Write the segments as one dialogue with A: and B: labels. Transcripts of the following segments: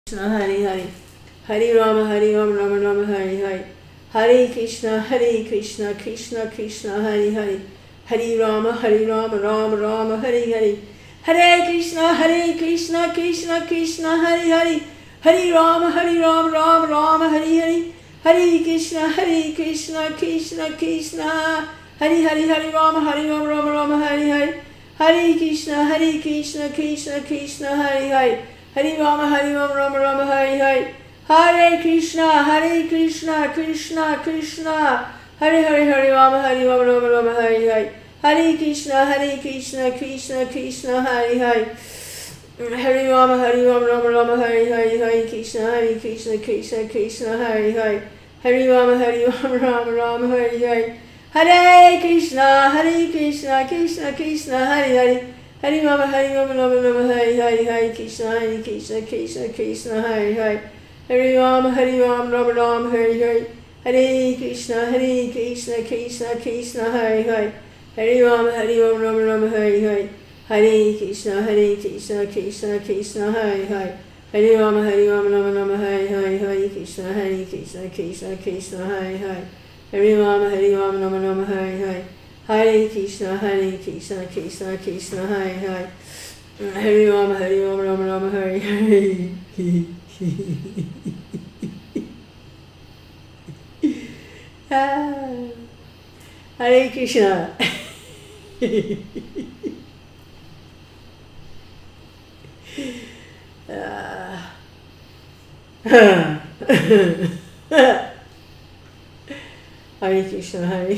A: Krishna Hare Hare Hare Rama Rama Rama Hare Hare Hare Krishna Krishna Krishna Hare Hare Hare Rama Rama Rama Hare Hare Hare Krishna Krishna Krishna Hare Hare Hare Rama Rama Rama Hare Hare Hare Krishna Krishna Krishna Hare Hare Hare Rama Rama Rama Hare Hare Hare Krishna Krishna Hare Hare Hare Rama Rama Rama Hare Hare Hare Krishna Krishna Krishna Hare Hare Hare Rama Rama Rama Hare Hare Hare Krishna Krishna Krishna Hare Hare Hare Rama Rama Rama Hare Hare Hare Krishna Krishna Hare Hare Hare Rama Rama Rama Hare Hare Hare Krishna Krishna Hare Hare Hare Rama Rama Hare Hare Hare Krishna Krishna Hare Hare Hare Rama Rama Rama Hare Hare Hare Krishna Krishna Hare Hare Hare Rama Rama Rama Hare Hare Hare Krishna Krishna Hare Hare Hare Rama Rama Rama Hare Hare Hare Krishna Krishna Hare Hare Hare Rama Rama Rama Hare Hare Hare Krishna Krishna Hare Hare Hare Rama Rama Rama Hare Hare Hare Krishna Hare Krishna Hare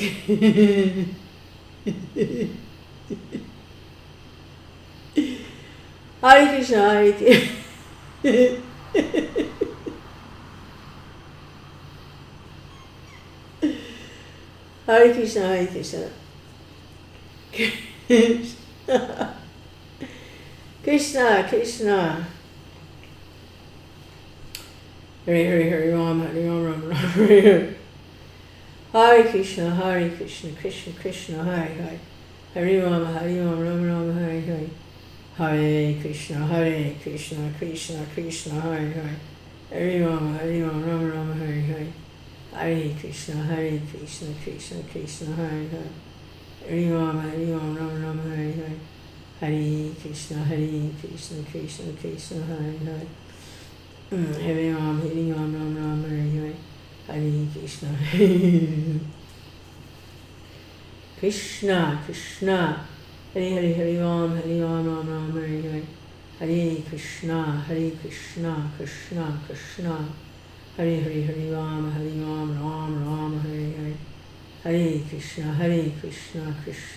A: Hare Krishna Hare Hare Krishna Hare Krishna Krishna Krishna Hare Rama Rama Hare Hare Hare Krishna Krishna Hare Hare Hare Rama Rama Rama Hare Hare Hare Krishna Krishna Krishna Hare Hare Hare Rama Rama Rama Hare Hare Hare Krishna Krishna Hare Hare Hare Rama Rama Rama Hare Hare Hare Krishna Krishna Hare Hare Hare Rama Rama Rama Hare Hare Hare Krishna Krishna Hare Rama Rama Rama Hare Hare Hare Krishna Krishna Hare Rama Rama Rama Hare Hare Hare Krishna Krishna Hare Rama Rama Rama Hare Hare Krishna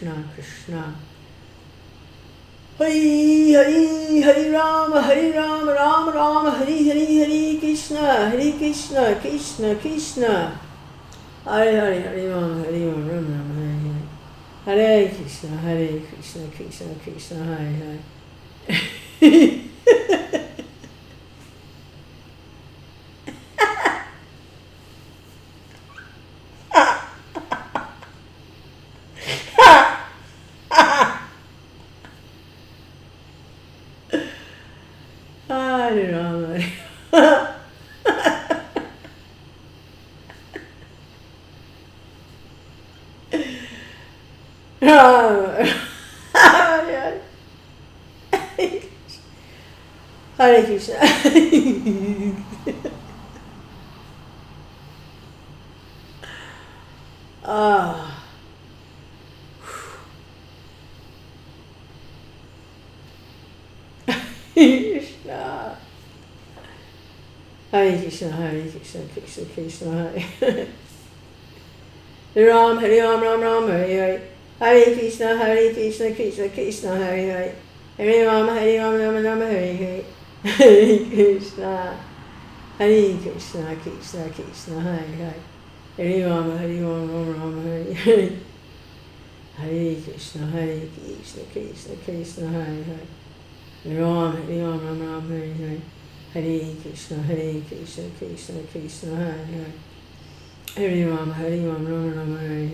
A: Krishna Hare Rama Rama Rama Hare Hare Krishna Krishna Hare Hare Hare Rama Hare Krishna Krishna Hare Krishna Krishna Hare Ram Rama Hare Hare Krishna Krishna Hare Hare Hare Rama Rama Rama Hare Hare Hare Krishna Krishna Hare Hare Hare Rama Rama Rama Hare Hare Hare Krishna Krishna Hare Hare Hare Rama Rama Rama Hare Hare Hare Krishna Krishna Hare Hare Hare Rama Rama Rama Hare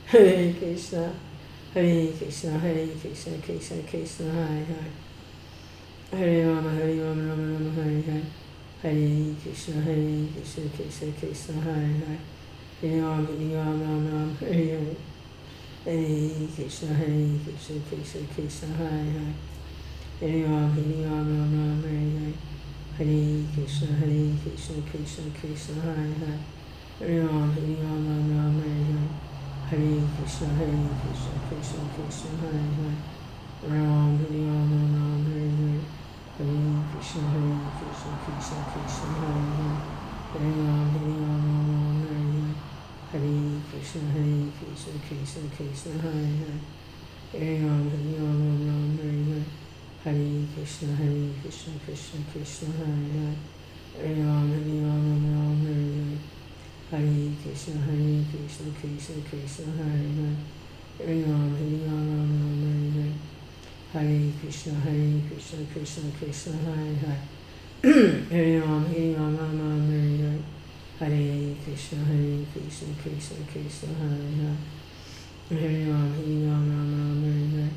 A: Hare Hare Krishna Krishna Krishna Hare Hare Hare Rama Rama Rama Hare Hare Hare Krishna, Krishna Krishna, Hare Hare. Hare Ram, Ram, Hare Hare. Hare Krishna, Krishna Krishna, Hare Hare. Hare Ram, Ram, Hare Hare. Hare Krishna, Krishna Krishna, Hare Hare. Hare Ram, Ram, Hare Hare. Hare Krishna, Krishna Krishna, Hare Hare. Hare Ram, Ram, Hare Hare. Hare Krishna, Krishna Krishna, Hare Hare. Hare Ram, Ram, Hare Hare. Hare Krishna, Krishna Krishna, Hare Hare. Hare Ram, Ram, Hare Hare. Hare Krishna, Krishna Krishna, Hare Hare. Hare Ram, Ram, Hare Hare. Hare Krishna, Krishna Krishna, Hare Hare. Hare Ram, Ram, Hare Hare. Hare Krishna, Krishna Krishna, Hare Hare. Hare Ram, Ram, Hare Hare. Hare Krishna, Krishna Krishna, Hare Hare. Hare Ram, Ram, Hare Hare.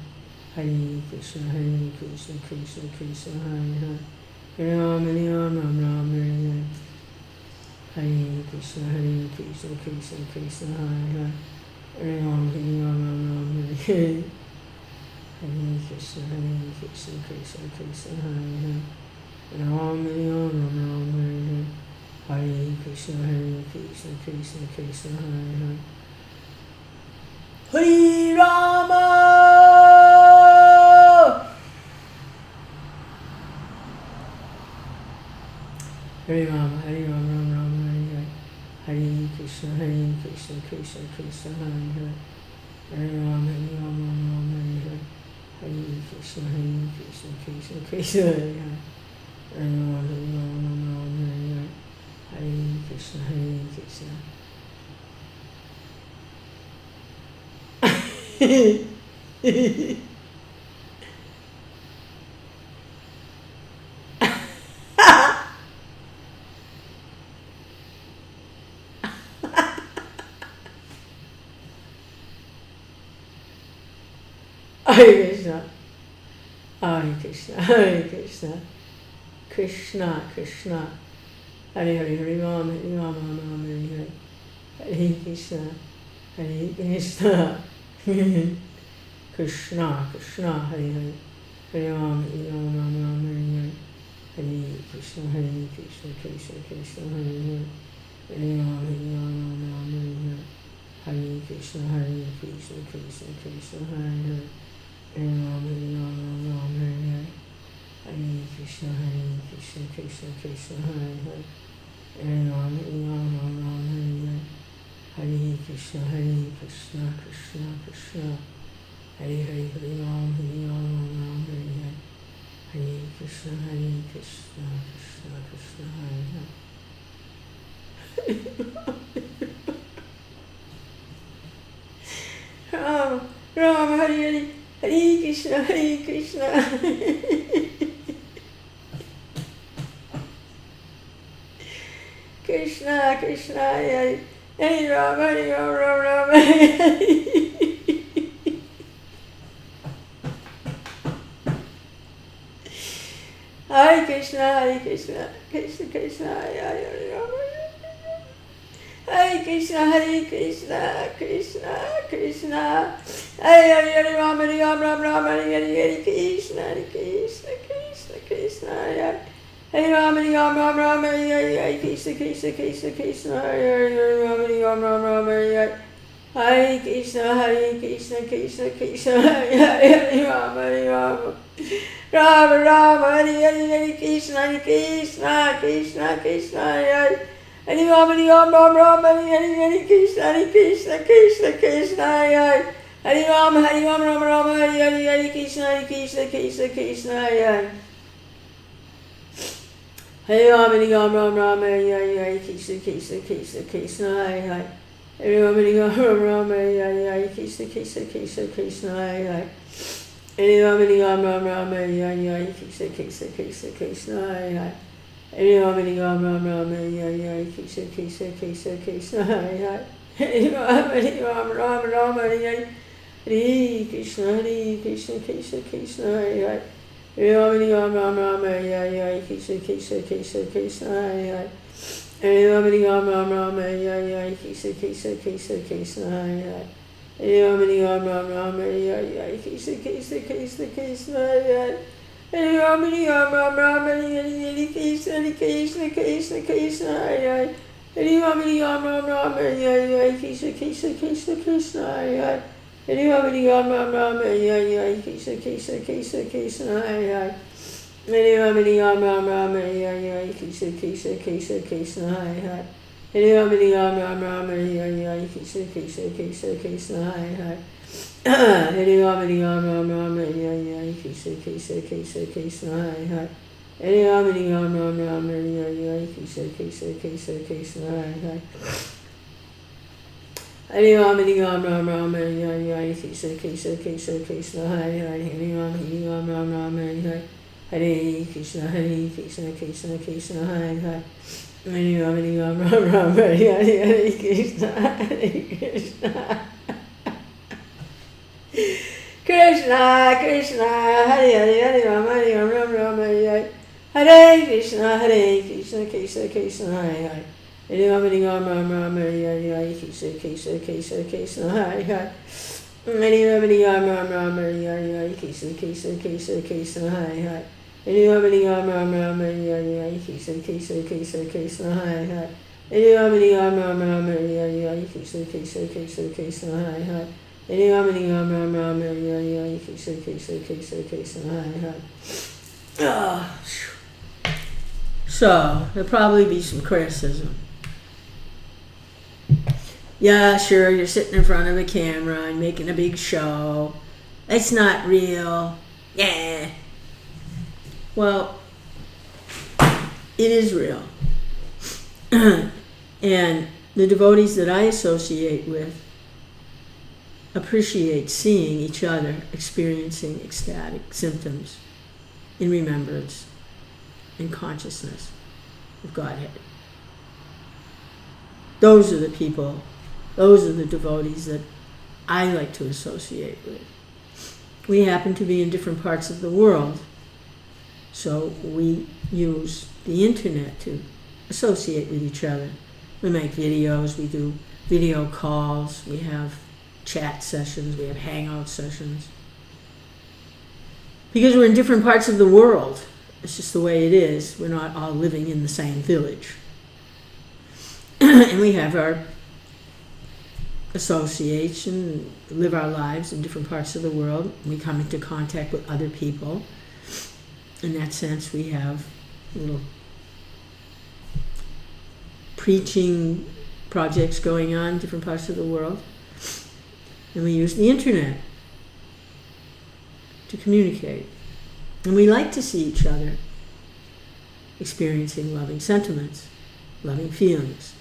A: Hare Krishna, Krishna Krishna, Hare Hare. Hare Ram, Ram, Hare Hare. Hare Krishna, Krishna Krishna, Hare Hare. Hare Ram, Ram, Hare Hare. Hare Krishna, Krishna Krishna, Hare Hare. Hare Ram, Ram, Hare Hare. Hare Krishna, Krishna Krishna, Hare Hare. Hare Rama. Hare Rama, Ram, Hare Hare. Hare Krishna, Krishna Krishna, Hare Hare. Hare Rama, Ram, Hare Hare. Hare Krishna, Krishna Krishna, Hare Hare. Hare Rama, Ram, Hare Hare. Hare Krishna, Krishna. Hare Krishna, Hare Krishna, Hare Krishna, Krishna Krishna, Hare Hare, Hare Ram, Ram, Hare Hare. Hare Krishna, Hare Krishna, Krishna Krishna, Hare Hare. Hare Ram, Ram, Hare Hare. Hare Krishna, Krishna Krishna, Hare Hare. Hare Ram, Ram, Hare Hare. Hare Krishna, Krishna Krishna, Hare Hare. Hare Ram, Ram, Hare Hare. Hare Krishna, Krishna Krishna, Hare Hare. Hare Ram, Ram, Hare Hare. Hare Krishna, Krishna Krishna. Hare Hare, Hare Ram, Ram, Hare Hare. Hare Krishna, Krishna Krishna, Hare Hare. Ram, Ram, Hare Hare. Hare Krishna, Krishna. Krishna, Krishna, Hare Hare Ram, Ram, Hare Hare. Hare Krishna, Krishna Krishna, Hare Hare Ram. Hare Krishna, Krishna Krishna. Hare Hare Ram, Ram, Hare Hare. Krishna, Krishna, Hare Hare Ram, Ram, Hare Hare. Krishna, Krishna, Hare Ram, Ram, Hare Hare. Hare Krishna, Krishna, Hare Ram, Ram. Ram, Hare Hare. Krishna, Krishna, Hare Hare. Hare Ram, Ram, Hare Hare. Krishna, Krishna, Hare Hare. Hare Ram, Ram, Hare Hare. Krishna, Krishna, Hare Hare. Hare Ram, Ram, Hare Hare. Krishna, Krishna, Hare Hare. Hare Ram, Ram, Hare Hare. Krishna, Krishna, Hare Hare. Hare Ram, Ram, Hare Hare. Krishna, Krishna, Hare Hare. Hare Ram, Ram, Hare Hare. Krishna, Krishna, Hare Hare. Hare Ram, Ram, Hare Hare. Hare Krishna, Krishna Hare Hare. Hare Rama, Hare Rama, Rama, Hare Hare, Krishna, Krishna, Krishna, Krishna, Hare Hare. Hare Rama, Hare Rama, Rama, Hare Hare, Krishna, Krishna, Krishna, Krishna, Hare Hare. Hare Rama, Hare Rama, Rama, Hare Hare, Krishna, Krishna, Krishna, Krishna, Hare Hare. Hare Rama, Hare Rama, Rama, Hare Hare, Krishna, Krishna, Krishna, Krishna, Hare Hare. Hare Rama, Hare Rama, Rama, Hare Hare, Krishna, Krishna, Krishna, Krishna, Hare Hare. Hare Rama, Hare Rama, Rama, Hare Hare, Krishna, Krishna, Krishna, Krishna, Hare Hare. Hare Rama, Hare Rama, Rama, Hare Hare, Krishna, Krishna, Krishna, Krishna, Hare Hare. Hare Rama, Hare Rama, Rama, Hare Hare, Krishna, Krishna, Krishna, Krishna, Hare Hare. Hare Rama, Hare Rama, Rama, Hare Hare, Krishna, Krishna, Krishna, Krishna, Hare Hare. Hare Rama, Hare Rama, Rama, Hare Hare, Krishna, Krishna, Krishna, Krishna, Hare Hare. Hare Rama, Hare Rama, Rama, Hare Hare, Krishna, Krishna, Krishna, Krishna, Hare Hare. Hare Rama, Hare Rama, Rama, Hare Hare. Hare Krishna, Krishna, Krishna, Hare Hare. Hare Rama, Hare Rama, Rama, Hare Hare, Hare Krishna, Krishna. Krishna, Krishna, Hare Hare, Hare Rama, Hare Rama, Rama, Hare Hare. Hare Krishna, Krishna, Krishna, Hare Hare. Hare Rama, Hare Rama, Rama, Hare Hare, Krishna, Krishna, Krishna, Hare Hare. Hare Rama, Hare Rama, Rama, Hare Hare, Krishna, Krishna, Krishna, Hare Hare. Hare Rama, Hare Rama, Rama, Hare Hare, Krishna, Krishna, Krishna, Hare Hare. Hare Rama, Hare Rama, Rama, Hare Hare, Krishna, Krishna, Krishna, Hare Hare. Hare Rama, Hare Rama, Rama, Hare Hare, Krishna, Krishna, Krishna, Hare Hare. So, there'll probably be some criticism. Yeah, sure, you're sitting in front of a camera and making a big show. It's not real. Yeah. Well, it is real. And the devotees that I associate with appreciate seeing each other experiencing ecstatic symptoms in remembrance and consciousness of Godhead. Those are the people, those are the devotees that I like to associate with. We happen to be in different parts of the world, so we use the internet to associate with each other. We make videos, we do video calls, we have chat sessions, we have hangout sessions. Because we're in different parts of the world, it's just the way it is. We're not all living in the same village. And we have our association, live our lives in different parts of the world. We come into contact with other people. In that sense, we have little preaching projects going on in different parts of the world. And we use the internet to communicate. And we like to see each other experiencing loving sentiments, loving feelings,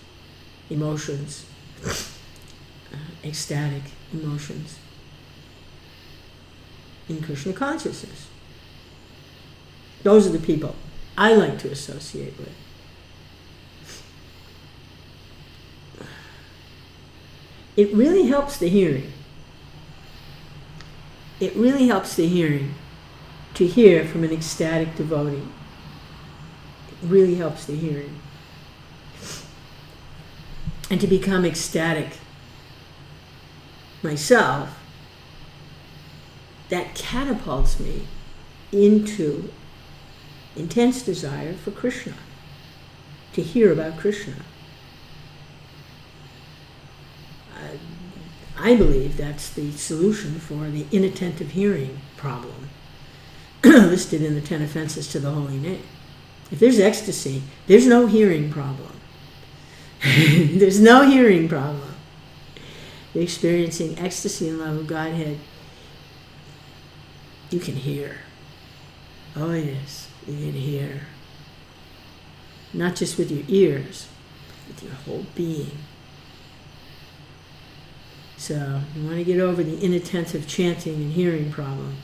A: emotions, ecstatic emotions in Krishna consciousness. Those are the people I like to associate with. It really helps the hearing. It really helps the hearing to hear from an ecstatic devotee. It really helps the hearing. And to become ecstatic myself, that catapults me into intense desire for Krishna, to hear about Krishna. I believe that's the solution for the inattentive hearing problem listed in the 10 offenses to the holy name. If there's ecstasy, there's no hearing problem. There's no hearing problem. You're experiencing ecstasy and love of Godhead. You can hear. Oh yes, you can hear. Not just with your ears, but with your whole being. So you want to get over the inattentive chanting and hearing problem.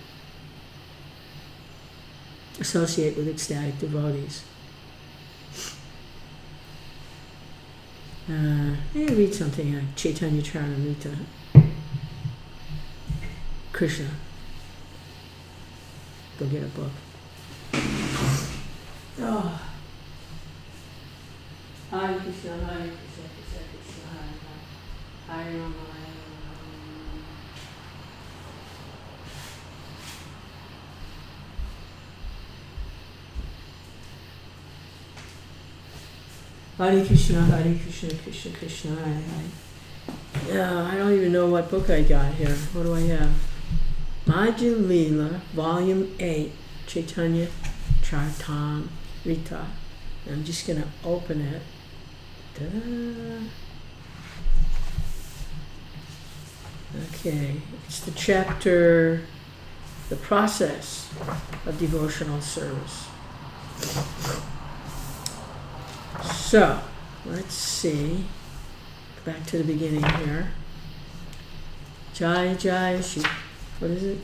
A: Associate with ecstatic devotees. Let me read something on Chaitanya Charitamrita. Krishna. Go get a book. Oh. Hare Krishna, Hare Krishna, Krishna Krishna, Hare Hare, Hare Rama, Hare Rama. Hare Krishna, Hare Krishna, Krishna Krishna, Hare Hare. Yeah, I don't even know what book I got here. What do I have? Madhya Lila, Volume 8, Chaitanya Charitamrita. I'm just going to open it. Ta-da. Okay, it's the chapter, The Process of Devotional Service. So, let's see. Back to the beginning here. Jai Jai Shri, what is it?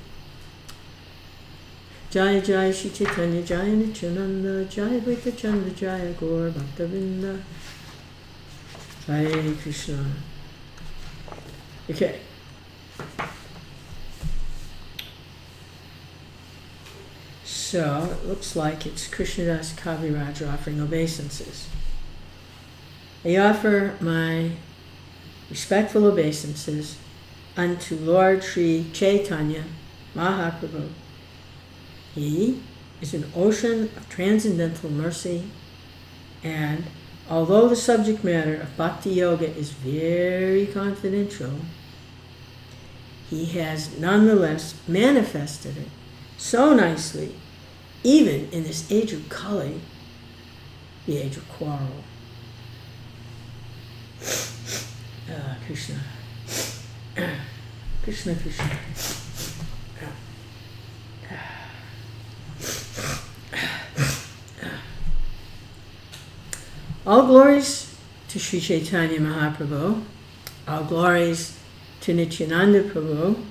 A: Jai Jai Shri Chaitanya Jai Nityananda Jai Advaita Chanda Jai Gaur Bhaktavinda. Hare Krishna. Okay. So, it looks like it's Krishnadas Kaviraj offering obeisances. I offer my respectful obeisances unto Lord Sri Chaitanya Mahaprabhu. He is an ocean of transcendental mercy, and although the subject matter of Bhakti Yoga is very confidential, he has nonetheless manifested it so nicely, even in this age of Kali, the age of quarrel. Krishna. Krishna, Krishna. All glories to Sri Chaitanya Mahaprabhu, all glories to Nityananda Prabhu,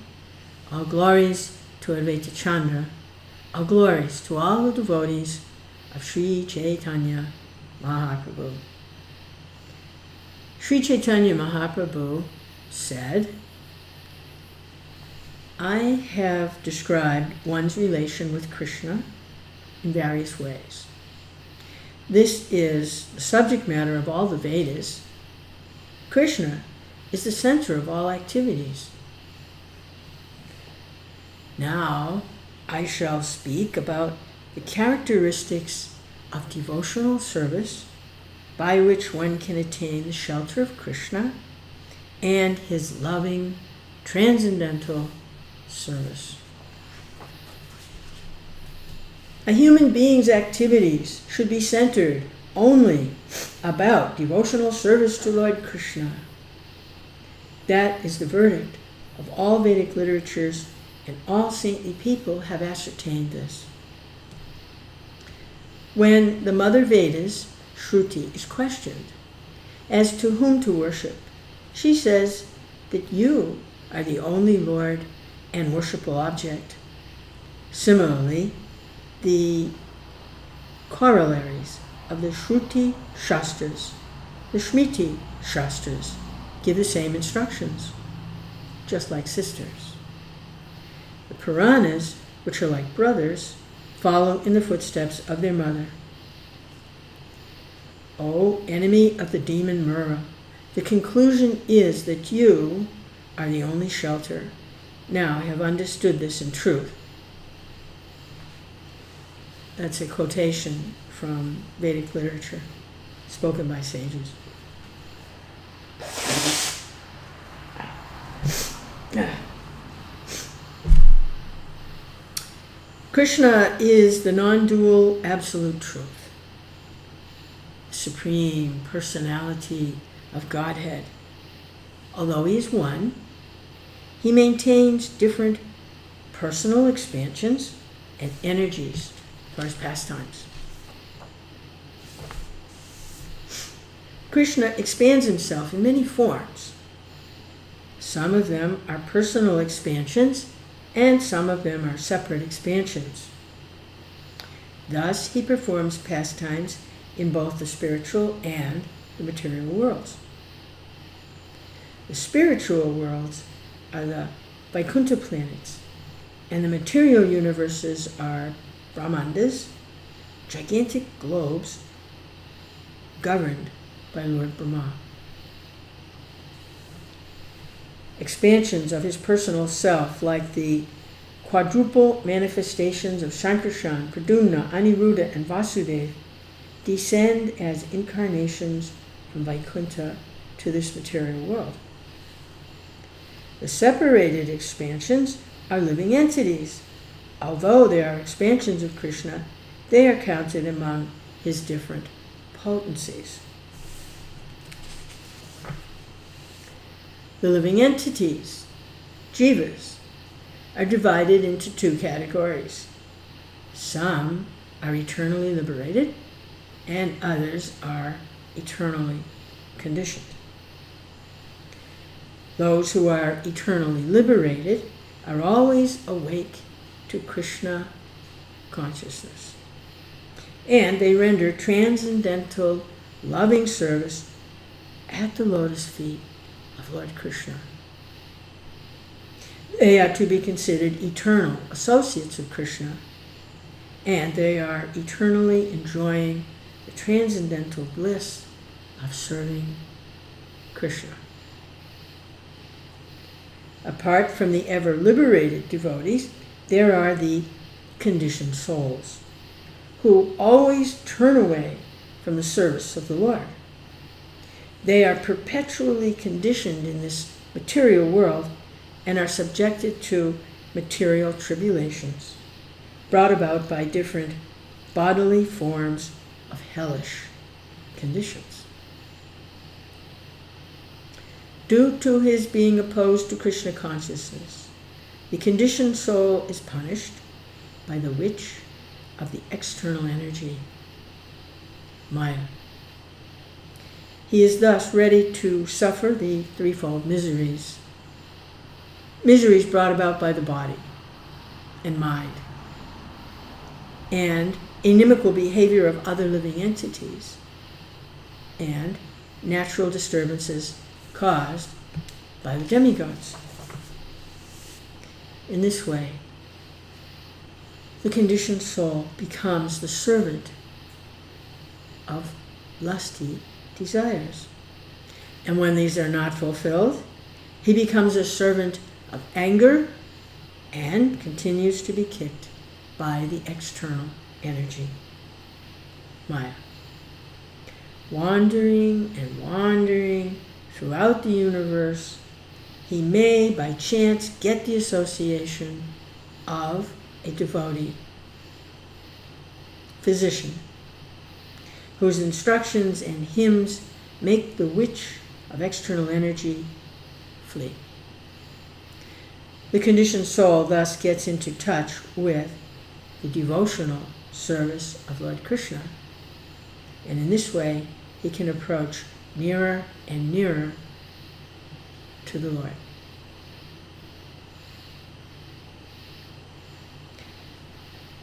A: all glories to Advaita Chandra, all glories to all the devotees of Sri Chaitanya Mahaprabhu. Sri Chaitanya Mahaprabhu said, I have described one's relation with Krishna in various ways. This is the subject matter of all the Vedas. Krishna is the center of all activities. Now I shall speak about the characteristics of devotional service by which one can attain the shelter of Krishna and his loving, transcendental service. A human being's activities should be centered only about devotional service to Lord Krishna. That is the verdict of all Vedic literatures, and all saintly people have ascertained this. When the Mother Vedas, Shruti, is questioned as to whom to worship, she says that you are the only Lord and worshipful object. Similarly, the corollaries of the Shruti Shastras, the Smriti Shastras, give the same instructions, just like sisters. The Puranas, which are like brothers, follow in the footsteps of their mother. O enemy of the demon Mura, the conclusion is that you are the only shelter. Now I have understood this in truth. That's a quotation from Vedic literature, spoken by sages. Krishna is the non-dual absolute truth, supreme personality of Godhead. Although he is one, he maintains different personal expansions and energies for his pastimes. Krishna expands himself in many forms. Some of them are personal expansions, and some of them are separate expansions. Thus, he performs pastimes in both the spiritual and the material worlds. The spiritual worlds are the Vaikuntha planets, and the material universes are Brahmandas, gigantic globes governed by Lord Brahma. Expansions of his personal self, like the quadruple manifestations of Sankarshan, Pradyumna, Aniruddha, and Vasudeva, descend as incarnations from Vaikuntha to this material world. The separated expansions are living entities. Although they are expansions of Krishna, they are counted among his different potencies. The living entities, jivas, are divided into two categories. Some are eternally liberated, and others are eternally conditioned. Those who are eternally liberated are always awake to Krishna consciousness, and they render transcendental loving service at the lotus feet of Lord Krishna. They are to be considered eternal associates of Krishna, and they are eternally enjoying the transcendental bliss of serving Krishna. Apart from the ever liberated devotees, there are the conditioned souls, who always turn away from the service of the Lord. They are perpetually conditioned in this material world and are subjected to material tribulations brought about by different bodily forms of hellish conditions. Due to his being opposed to Krishna consciousness, the conditioned soul is punished by the witch of the external energy, Maya. He is thus ready to suffer the threefold miseries brought about by the body and mind, and inimical behavior of other living entities, and natural disturbances caused by the demigods. In this way, the conditioned soul becomes the servant of lusty desires. And when these are not fulfilled, he becomes a servant of anger and continues to be kicked by the external energy, Maya. Wandering and wandering throughout the universe, he may by chance get the association of a devotee physician, whose instructions and hymns make the witch of external energy flee. The conditioned soul thus gets into touch with the devotional service of Lord Krishna, and in this way he can approach nearer and nearer to the Lord.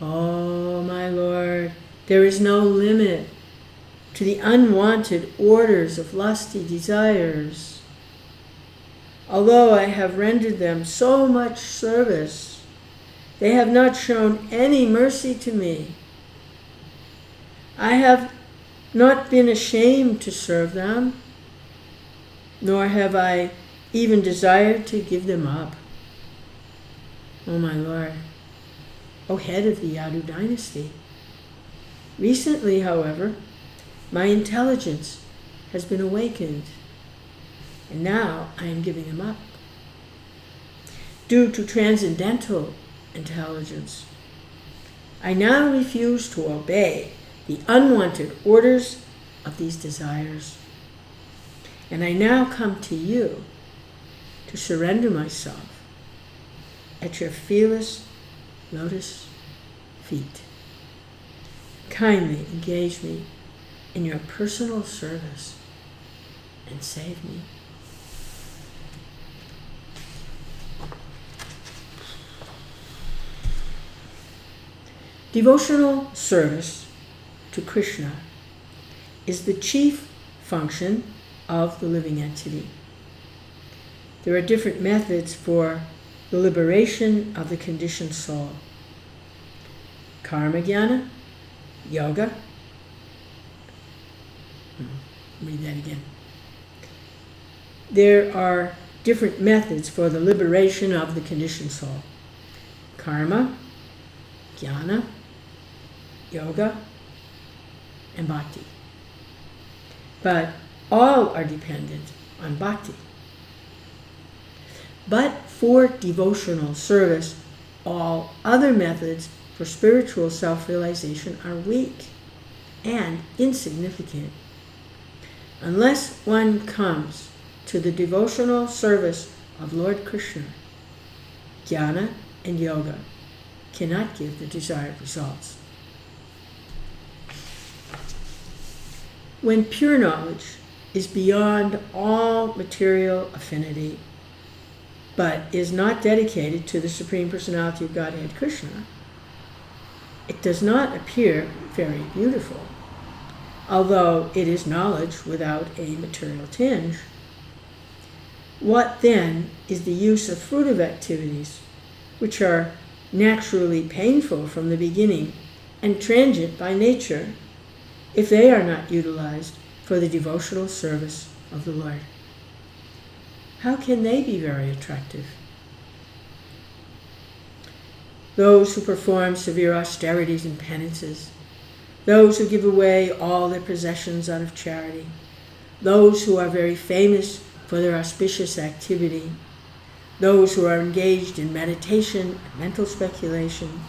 A: Oh, my Lord, there is no limit to the unwanted orders of lusty desires. Although I have rendered them so much service, they have not shown any mercy to me. I have not been ashamed to serve them, nor have I even desired to give them up. Oh, my Lord, O head of the Yadu dynasty. Recently, however, my intelligence has been awakened, and now I am giving them up. Due to transcendental intelligence, I now refuse to obey the unwanted orders of these desires, and I now come to you to surrender myself at your fearless lotus feet. Kindly engage me in your personal service and save me. Devotional service to Krishna is the chief function of the living entity. There are different methods for the liberation of the conditioned soul: karma jnana, yoga. Read that again. There are different methods for the liberation of the conditioned soul. Karma, jnana, yoga, and bhakti. But all are dependent on bhakti. But for devotional service, all other methods for spiritual self-realization are weak and insignificant. Unless one comes to the devotional service of Lord Krishna, jnana and yoga cannot give the desired results. When pure knowledge is beyond all material affinity, but is not dedicated to the Supreme Personality of Godhead Krishna, it does not appear very beautiful, although it is knowledge without a material tinge. What then is the use of fruitive activities, which are naturally painful from the beginning and transient by nature, if they are not utilized for the devotional service of the Lord? How can they be very attractive? Those who perform severe austerities and penances, those who give away all their possessions out of charity, those who are very famous for their auspicious activity, those who are engaged in meditation and mental speculation,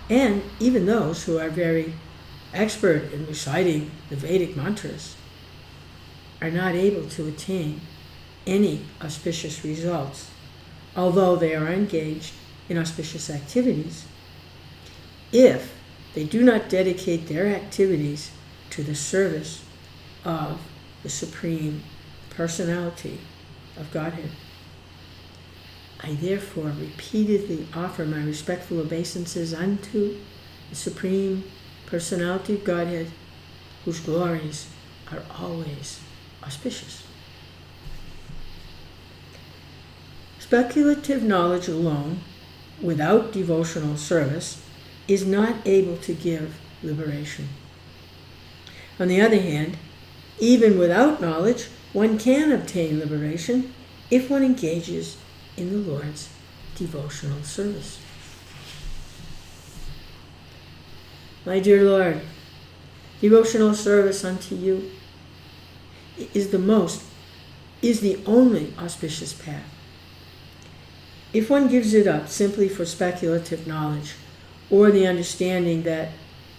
A: and even those who are very expert in reciting the Vedic mantras, are not able to attain any auspicious results, although they are engaged in auspicious activities, if they do not dedicate their activities to the service of the Supreme Personality of Godhead. I therefore repeatedly offer my respectful obeisances unto the Supreme Personality of Godhead, whose glories are always auspicious. Speculative knowledge alone, without devotional service, is not able to give liberation. On the other hand, even without knowledge, one can obtain liberation if one engages in the Lord's devotional service. My dear Lord, devotional service unto you is the only auspicious path. If one gives it up simply for speculative knowledge, or the understanding that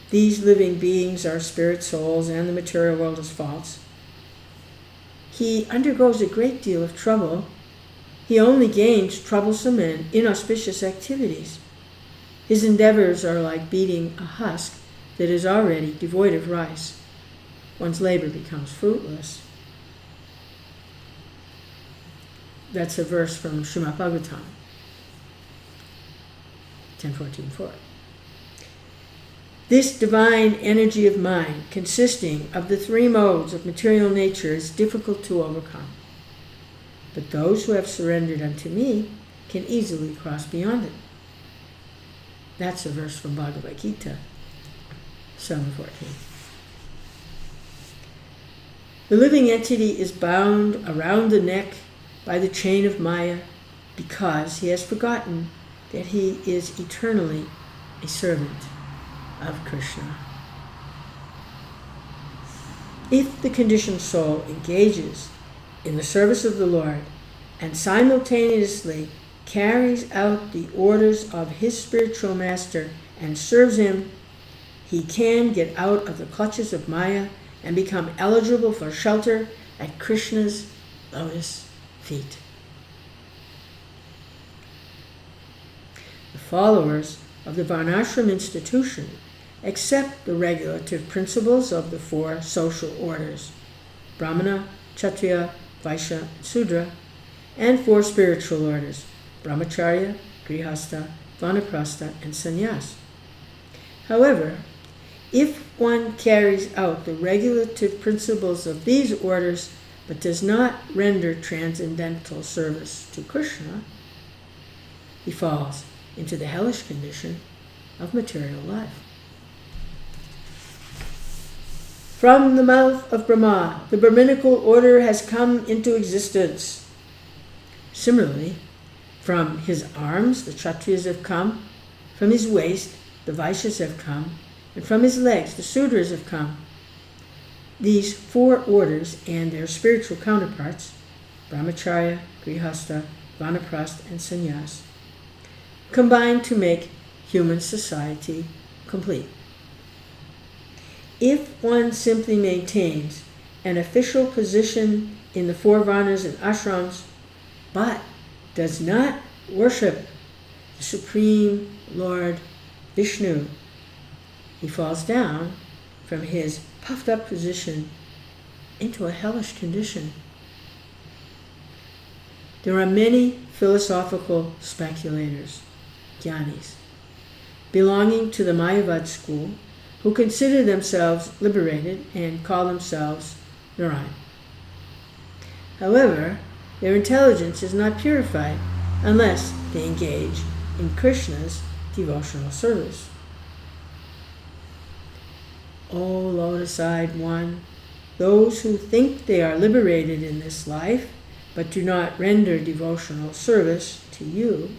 A: these living beings are spirit souls and the material world is false, he undergoes a great deal of trouble. He only gains troublesome and inauspicious activities. His endeavors are like beating a husk that is already devoid of rice. One's labor becomes fruitless. That's a verse from Srimad Bhagavatam 10:14-4. This divine energy of mind, consisting of the three modes of material nature, is difficult to overcome. But those who have surrendered unto me can easily cross beyond it. That's a verse from Bhagavad Gita 7:14. The living entity is bound around the neck by the chain of Maya because he has forgotten that he is eternally a servant of Krishna. If the conditioned soul engages in the service of the Lord and simultaneously carries out the orders of his spiritual master and serves him, he can get out of the clutches of Maya and become eligible for shelter at Krishna's lotus feet. The followers of the Varnashram institution accept the regulative principles of the four social orders, Brahmana, Kshatriya, Vaishya, and Sudra, and four spiritual orders, Brahmacharya, Grihastha, Vanaprastha, and Sannyas. However, if one carries out the regulative principles of these orders but does not render transcendental service to Krishna, he falls into the hellish condition of material life. From the mouth of Brahma, the Brahminical order has come into existence. Similarly, from his arms, the Kshatriyas have come. From his waist, the Vaishyas have come. And from his legs, the Sudras have come. These four orders and their spiritual counterparts, Brahmacharya, Grihastha, Vanaprastha, and Sannyas, combine to make human society complete. If one simply maintains an official position in the four varnas and ashrams, but does not worship the Supreme Lord Vishnu, he falls down from his puffed up position into a hellish condition. There are many philosophical speculators, jnanis, belonging to the Mayavad school, who consider themselves liberated and call themselves Narayan. However, their intelligence is not purified unless they engage in Krishna's devotional service. O lotus-eyed one, those who think they are liberated in this life but do not render devotional service to you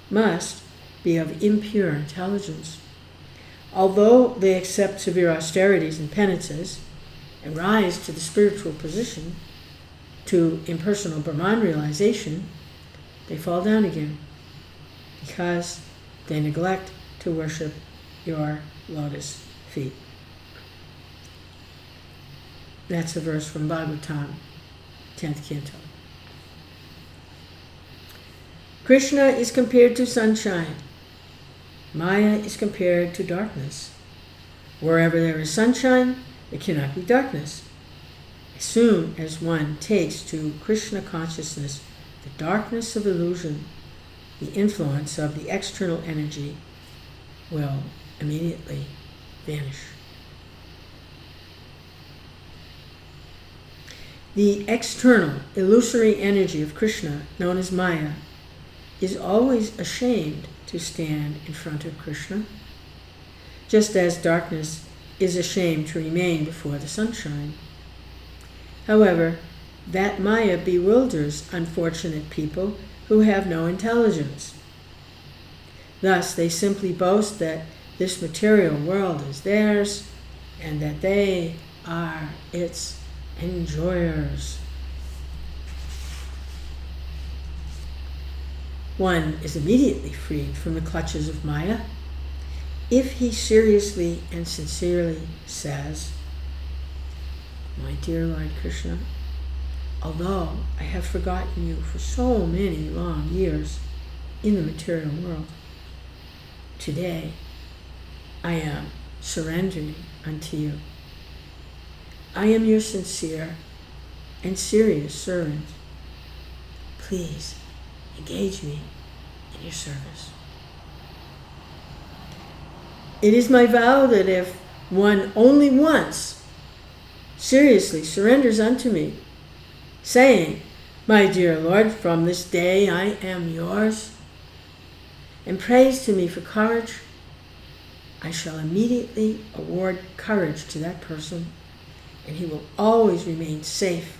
A: must be of impure intelligence. Although they accept severe austerities and penances and rise to the spiritual position, to impersonal Brahman realization, they fall down again because they neglect to worship your lotus feet. That's a verse from Bhagavatam, 10th canto. Krishna is compared to sunshine. Maya is compared to darkness. Wherever there is sunshine, there cannot be darkness. As soon as one takes to Krishna consciousness, the darkness of illusion, the influence of the external energy, will immediately vanish. The external, illusory energy of Krishna, known as Maya, is always ashamed to stand in front of Krishna, just as darkness is ashamed to remain before the sunshine. However, that Maya bewilders unfortunate people who have no intelligence. Thus, they simply boast that this material world is theirs and that they are its enjoyers. One is immediately freed from the clutches of Maya if he seriously and sincerely says, "My dear Lord Krishna, although I have forgotten you for so many long years in the material world, today I am surrendering unto you. I am your sincere and serious servant. Please engage me in your service." It is my vow that if one only once seriously surrenders unto me, saying, "My dear Lord, from this day I am yours," and prays to me for courage, I shall immediately award courage to that person, and he will always remain safe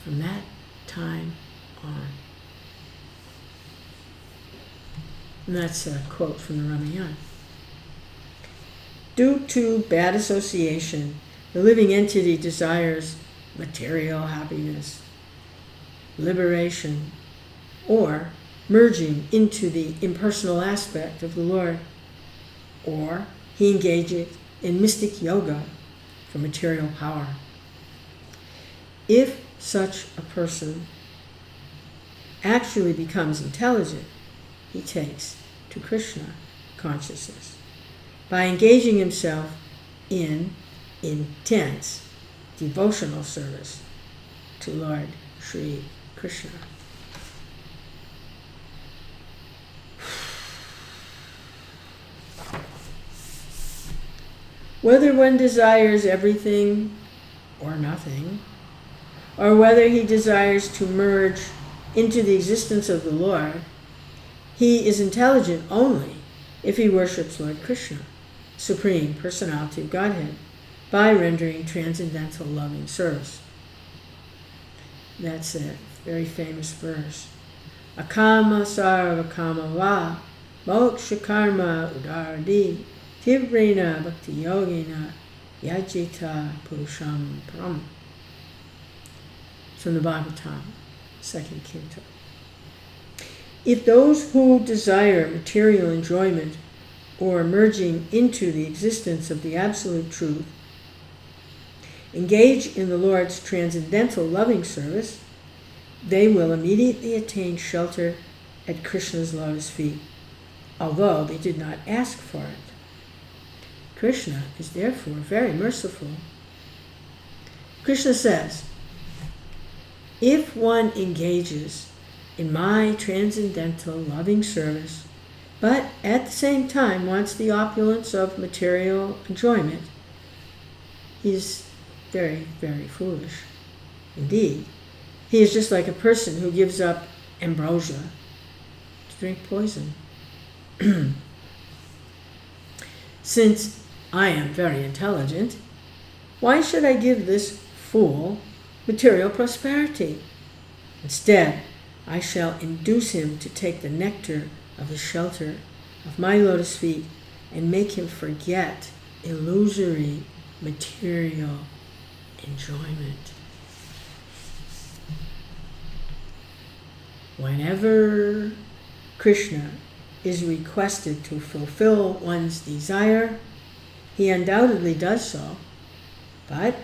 A: from that time on. And that's a quote from the Ramayana. Due to bad association, the living entity desires material happiness, liberation, or merging into the impersonal aspect of the Lord, or he engages in mystic yoga for material power. If such a person actually becomes intelligent, he takes to Krishna consciousness by engaging himself in intense devotional service to Lord Sri Krishna. Whether one desires everything or nothing, or whether he desires to merge into the existence of the Lord, he is intelligent only if he worships Lord Krishna, Supreme Personality of Godhead, by rendering transcendental loving service. That's a very famous verse. Akama sarva kama va moksha karma udaradi tivrena bhakti yogina yajita purusham param. It's from the Bhagavatam, second canto. If those who desire material enjoyment or merging into the existence of the Absolute Truth engage in the Lord's transcendental loving service, they will immediately attain shelter at Krishna's lotus feet, although they did not ask for it. Krishna is therefore very merciful. Krishna says, if one engages in my transcendental loving service, but at the same time wants the opulence of material enjoyment, he is very, very foolish. Indeed, he is just like a person who gives up ambrosia to drink poison. Since I am very intelligent, why should I give this fool material prosperity? Instead, I shall induce him to take the nectar of the shelter of my lotus feet and make him forget illusory material enjoyment. Whenever Krishna is requested to fulfill one's desire, he undoubtedly does so, but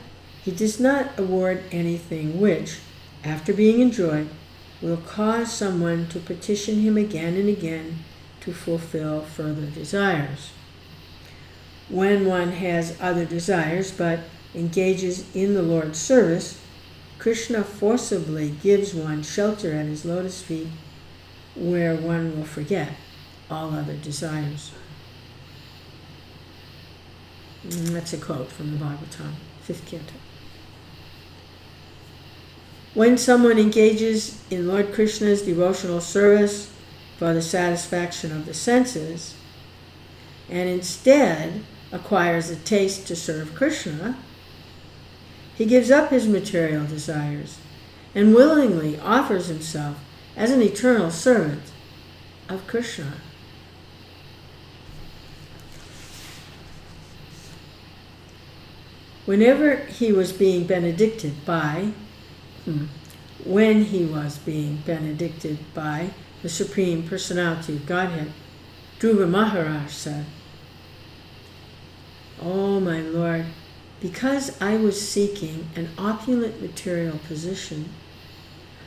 A: he does not award anything which, after being enjoyed, will cause someone to petition him again and again to fulfill further desires. When one has other desires but engages in the Lord's service, Krishna forcibly gives one shelter at his lotus feet where one will forget all other desires. That's a quote from the Bhagavatam, 5th canto. When someone engages in Lord Krishna's devotional service for the satisfaction of the senses, and instead acquires a taste to serve Krishna, he gives up his material desires and willingly offers himself as an eternal servant of Krishna. Whenever he was being benedicted by when he was being benedicted by the Supreme Personality of Godhead, Dhruva Maharaj said, "Oh my Lord, because I was seeking an opulent material position,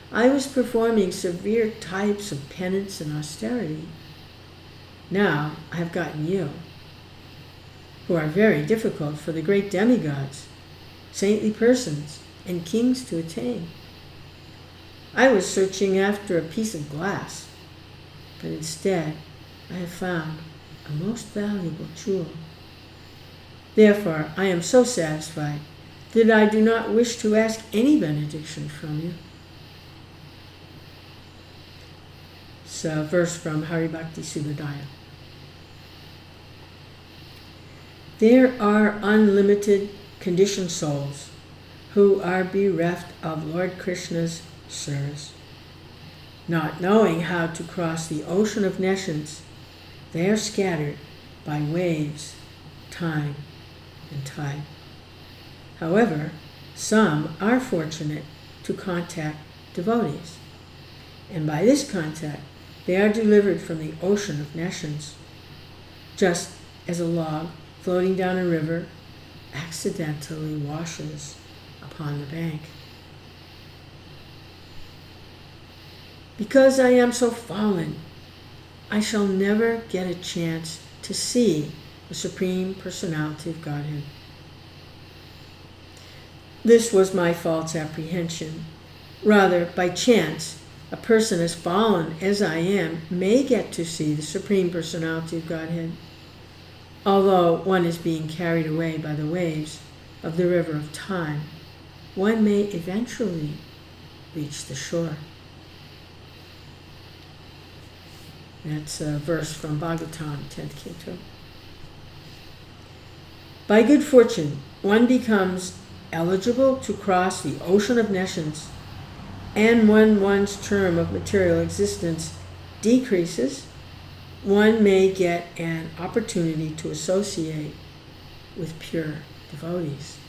A: I was performing severe types of penance and austerity. Now I have gotten you, who are very difficult for the great demigods, saintly persons, and kings to attain. I was searching after a piece of glass, but instead I have found a most valuable jewel. Therefore, I am so satisfied that I do not wish to ask any benediction from you." It's a verse from Hari Bhakti Subhadaya. There are unlimited conditioned souls who are bereft of Lord Krishna's service. Not knowing how to cross the ocean of nescience, they are scattered by waves, time, and tide. However, some are fortunate to contact devotees, and by this contact, they are delivered from the ocean of nescience, just as a log floating down a river accidentally washes upon the bank. Because I am so fallen, I shall never get a chance to see the Supreme Personality of Godhead. This was my false apprehension. Rather, by chance, a person as fallen as I am may get to see the Supreme Personality of Godhead, although one is being carried away by the waves of the river of time. One may eventually reach the shore. That's a verse from Bhagavatam, 10th canto. By good fortune, one becomes eligible to cross the ocean of nescience, and when one's term of material existence decreases, one may get an opportunity to associate with pure devotees.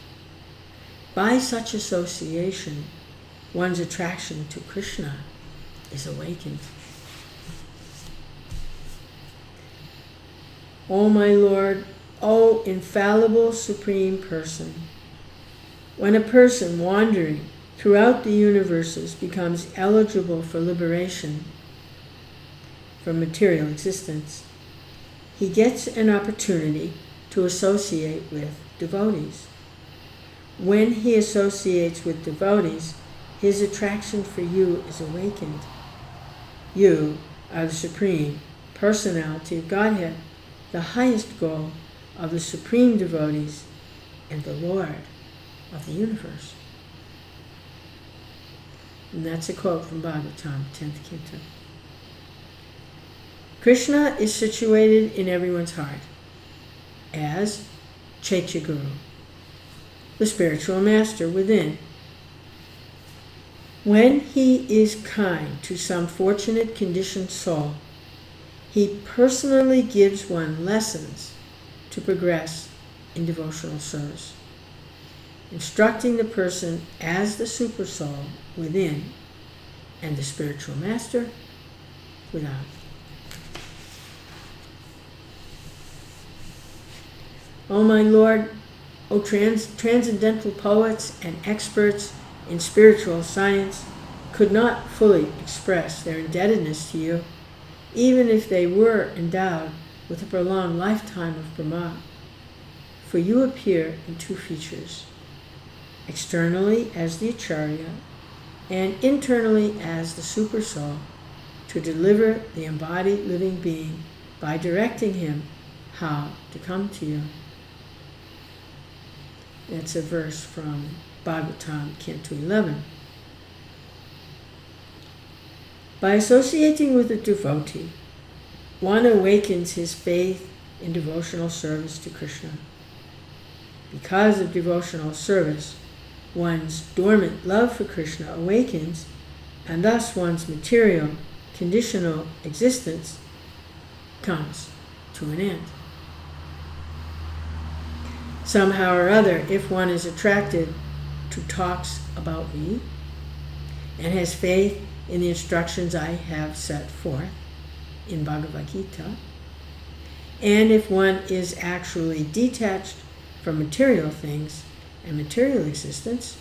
A: By such association, one's attraction to Krishna is awakened. O my Lord, O infallible Supreme Person, when a person wandering throughout the universes becomes eligible for liberation from material existence, he gets an opportunity to associate with devotees. When he associates with devotees, his attraction for you is awakened. You are the Supreme Personality of Godhead, the highest goal of the Supreme Devotees, and the Lord of the universe. And that's a quote from Bhagavatam, 10th Canto. Krishna is situated in everyone's heart as Chaitya Guru, the spiritual master within. When he is kind to some fortunate conditioned soul, he personally gives one lessons to progress in devotional service, instructing the person as the supersoul within and the spiritual master without. O my Lord, O transcendental poets and experts in spiritual science could not fully express their indebtedness to you, even if they were endowed with a prolonged lifetime of Brahma. For you appear in two features, externally as the Acharya and internally as the Supersoul, to deliver the embodied living being by directing him how to come to you. That's a verse from Bhagavatam, Canto 11. By associating with a devotee, one awakens his faith in devotional service to Krishna. Because of devotional service, one's dormant love for Krishna awakens, and thus one's material, conditional existence comes to an end. Somehow or other, if one is attracted to talks about me and has faith in the instructions I have set forth in Bhagavad Gita, and if one is actually detached from material things and material existence,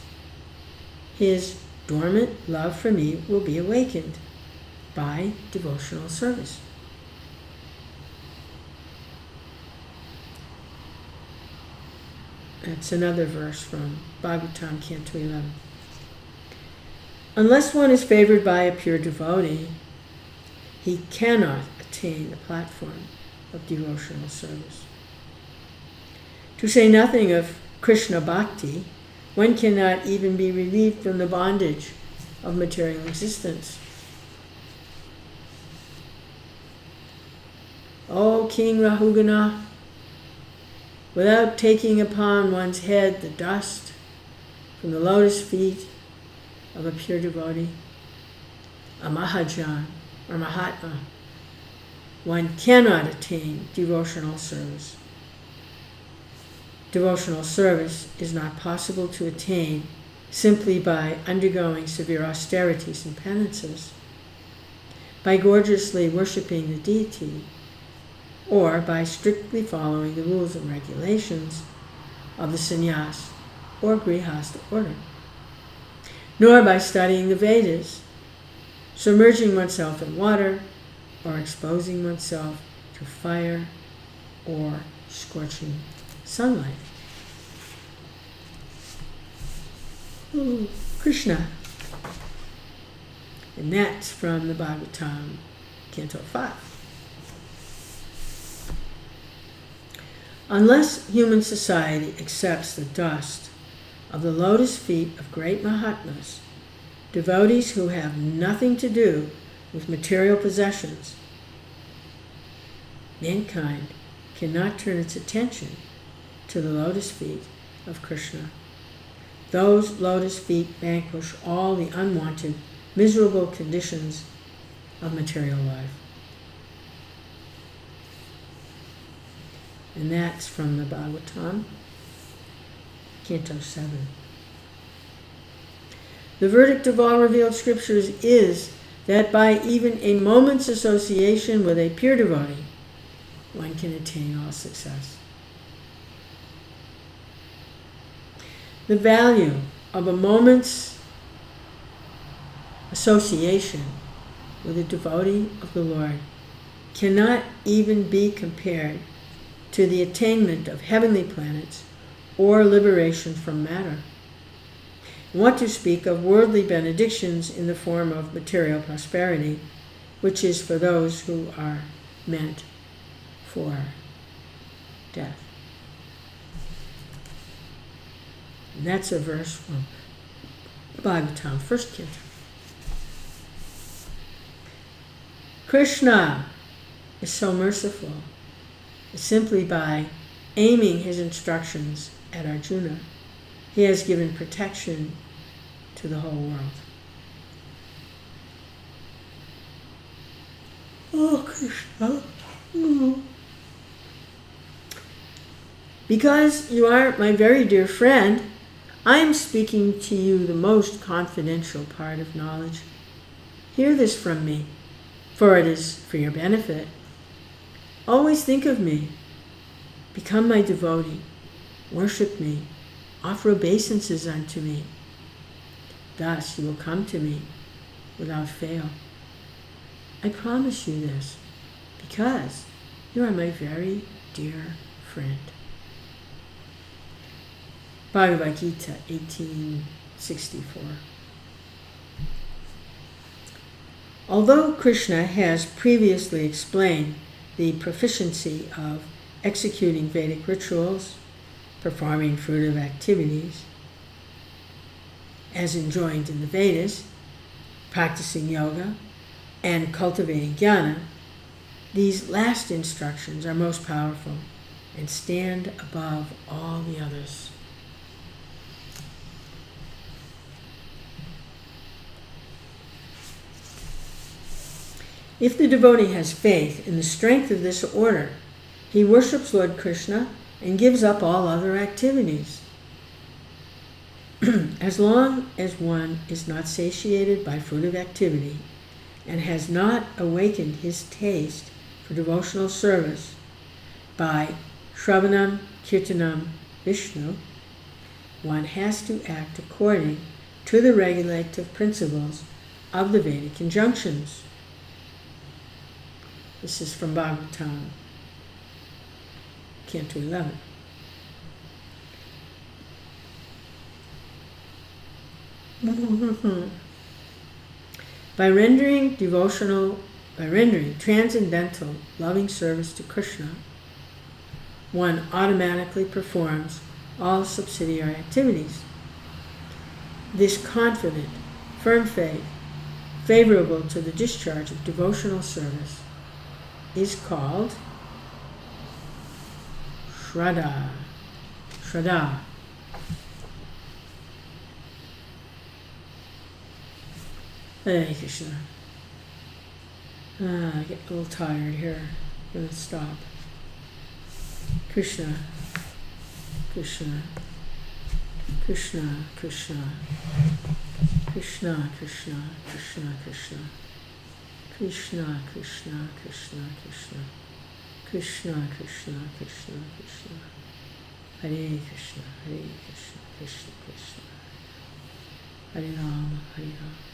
A: his dormant love for me will be awakened by devotional service. That's another verse from Bhagavatam, Canto 11. Unless one is favored by a pure devotee, he cannot attain the platform of devotional service. To say nothing of Krishna Bhakti, one cannot even be relieved from the bondage of material existence. O King Rahugana, without taking upon one's head the dust from the lotus feet of a pure devotee, a Mahajan or Mahatma, one cannot attain devotional service. Devotional service is not possible to attain simply by undergoing severe austerities and penances, by gorgeously worshipping the deity, or by strictly following the rules and regulations of the sannyas or grihastha order, nor by studying the Vedas, submerging oneself in water, or exposing oneself to fire or scorching sunlight. Ooh, Krishna. And that's from the Bhagavatam, Canto 5. Unless human society accepts the dust of the lotus feet of great Mahatmas, devotees who have nothing to do with material possessions, mankind cannot turn its attention to the lotus feet of Krishna. Those lotus feet vanquish all the unwanted, miserable conditions of material life. And that's from the Bhagavatam, Canto 7. The verdict of all revealed scriptures is that by even a moment's association with a pure devotee, one can attain all success. The value of a moment's association with a devotee of the Lord cannot even be compared to the attainment of heavenly planets or liberation from matter. What to speak of worldly benedictions in the form of material prosperity, which is for those who are meant for death. And that's a verse from Bhagavatam, first canto. Krishna is so merciful. Simply by aiming his instructions at Arjuna, he has given protection to the whole world. Oh, Krishna. Because you are my very dear friend, I am speaking to you the most confidential part of knowledge. Hear this from me, for it is for your benefit. Always think of me. Become my devotee. Worship me. Offer obeisances unto me. Thus you will come to me without fail. I promise you this because you are my very dear friend. Bhagavad Gita, 1864. Although Krishna has previously explained the proficiency of executing Vedic rituals, performing fruitive activities, as enjoined in the Vedas, practicing yoga, and cultivating jnana, these last instructions are most powerful and stand above all the others. If the devotee has faith in the strength of this order, he worships Lord Krishna and gives up all other activities. As long as one is not satiated by fruitive activity and has not awakened his taste for devotional service by Shravanam Kirtanam Vishnu, one has to act according to the regulative principles of the Vedic injunctions. This is from Bhagavatam, Canto 11. By rendering transcendental loving service to Krishna, one automatically performs all subsidiary activities. This confident, firm faith, favorable to the discharge of devotional service, is called Shraddha. Shraddha. Hare Krishna. I get a little tired here. I'm going to stop. Krishna. Krishna. Krishna. Krishna. Krishna. Krishna. Krishna. Krishna. Krishna, Krishna, Krishna, Krishna, Krishna, Krishna, Krishna, Krishna, Hare Krishna, Hare Krishna, Krishna, Krishna, Hare Rama, Hare Rama.